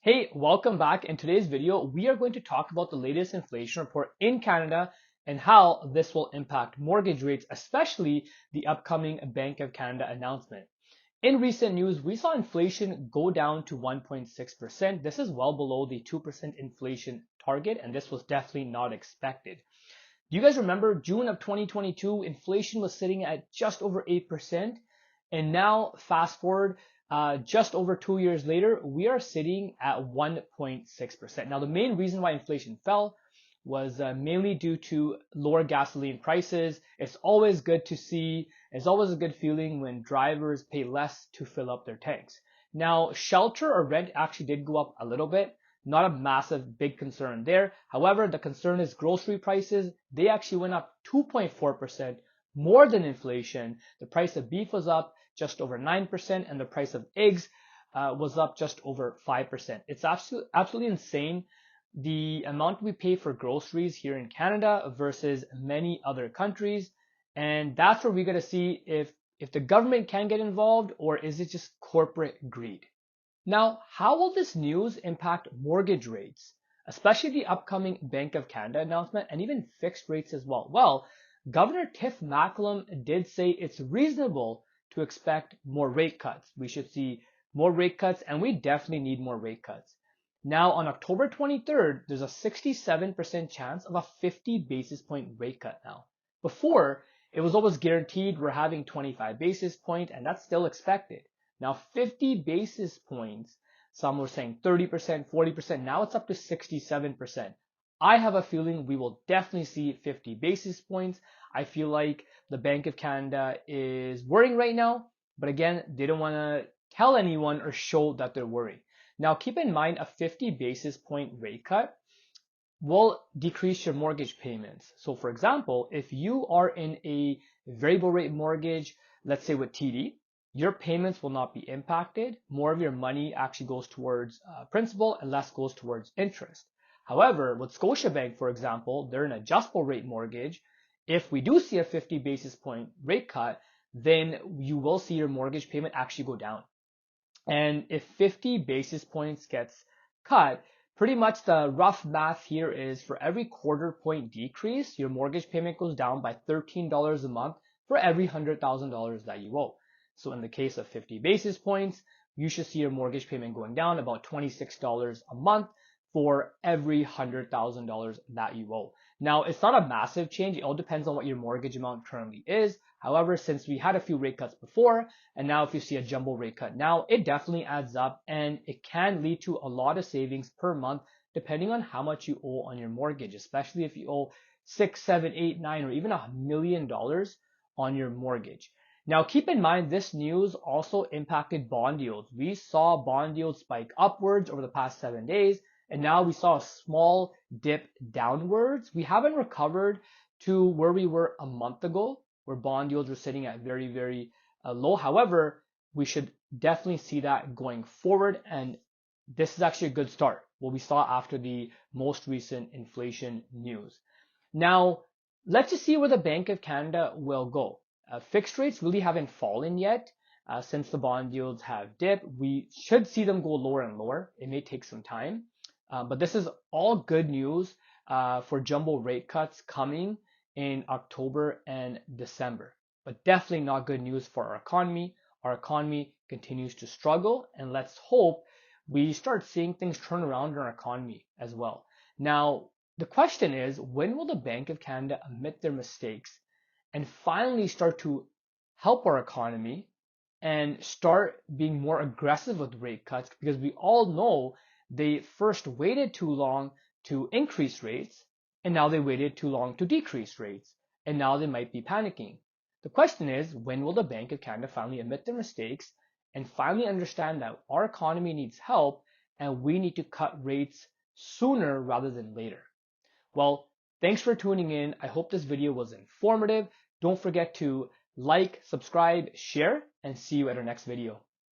Hey, welcome back. In today's video, we are going to talk about the latest inflation report in Canada and how this will impact mortgage rates, especially the upcoming Bank of Canada announcement. In recent news, we saw inflation go down to 1.6%. This is well below the 2% inflation target, and this was definitely not expected. Do you guys remember June of 2022, inflation was sitting at just over 8%, and now fast forward just over 2 years later, we are sitting at 1.6%. Now, the main reason why inflation fell was mainly due to lower gasoline prices. It's always good to see, it's always a good feeling when drivers pay less to fill up their tanks. Now, shelter or rent actually did go up a little bit. Not a massive big concern there. However, the concern is grocery prices. They actually went up 2.4%, more than inflation. The price of beef was up just over 9%, and the price of eggs was up just over 5%. It's absolutely insane the amount we pay for groceries here in Canada versus many other countries. And that's where we're going to see if the government can get involved, or is it just corporate greed? Now, how will this news impact mortgage rates, especially the upcoming Bank of Canada announcement and even fixed rates as well? Well, Governor Tiff Macklem did say it's reasonable to expect more rate cuts. We should see more rate cuts, and we definitely need more rate cuts. Now, on October 23rd, there's a 67% chance of a 50 basis point rate cut now. Before, it was always guaranteed we're having 25 basis point, and that's still expected. Now, 50 basis points, some were saying 30%, 40%, now it's up to 67%. I have a feeling we will definitely see 50 basis points. I feel like the Bank of Canada is worrying right now, but again, they don't want to tell anyone or show that they're worried. Now, keep in mind a 50 basis point rate cut will decrease your mortgage payments. So for example, if you are in a variable rate mortgage, let's say with TD, your payments will not be impacted. More of your money actually goes towards principal and less goes towards interest. However, with Scotiabank, for example, they're an adjustable rate mortgage. If we do see a 50 basis point rate cut, then you will see your mortgage payment actually go down. And if 50 basis points gets cut, pretty much the rough math here is for every quarter point decrease, your mortgage payment goes down by $13 a month for every $100,000 that you owe. So in the case of 50 basis points, you should see your mortgage payment going down about $26 a month for every $100,000 that you owe. Now, it's not a massive change. It all depends on what your mortgage amount currently is. However, since we had a few rate cuts before, and now if you see a jumbo rate cut now, it definitely adds up, and it can lead to a lot of savings per month, depending on how much you owe on your mortgage, especially if you owe 6, 7, 8, 9, or even $1 million on your mortgage. Now, keep in mind, this news also impacted bond yields. We saw bond yields spike upwards over the past 7 days, and now we saw a small dip downwards. We haven't recovered to where we were a month ago, where bond yields were sitting at very, very low. However, we should definitely see that going forward, and this is actually a good start, what we saw after the most recent inflation news. Now, let's just see where the Bank of Canada will go. Fixed rates really haven't fallen yet since the bond yields have dipped. We should see them go lower and lower. It may take some time, but this is all good news for jumbo rate cuts coming in October and December, but definitely not good news for our economy. Our economy continues to struggle, and let's hope we start seeing things turn around in our economy as well. Now, the question is, when will the Bank of Canada admit their mistakes and finally start to help our economy and start being more aggressive with rate cuts? Because we all know they first waited too long to increase rates, and now they waited too long to decrease rates, and now they might be panicking. The question is, when will the Bank of Canada finally admit their mistakes and finally understand that our economy needs help and we need to cut rates sooner rather than later? Well, thanks for tuning in. I hope this video was informative. Don't forget to like, subscribe, share, and see you at our next video.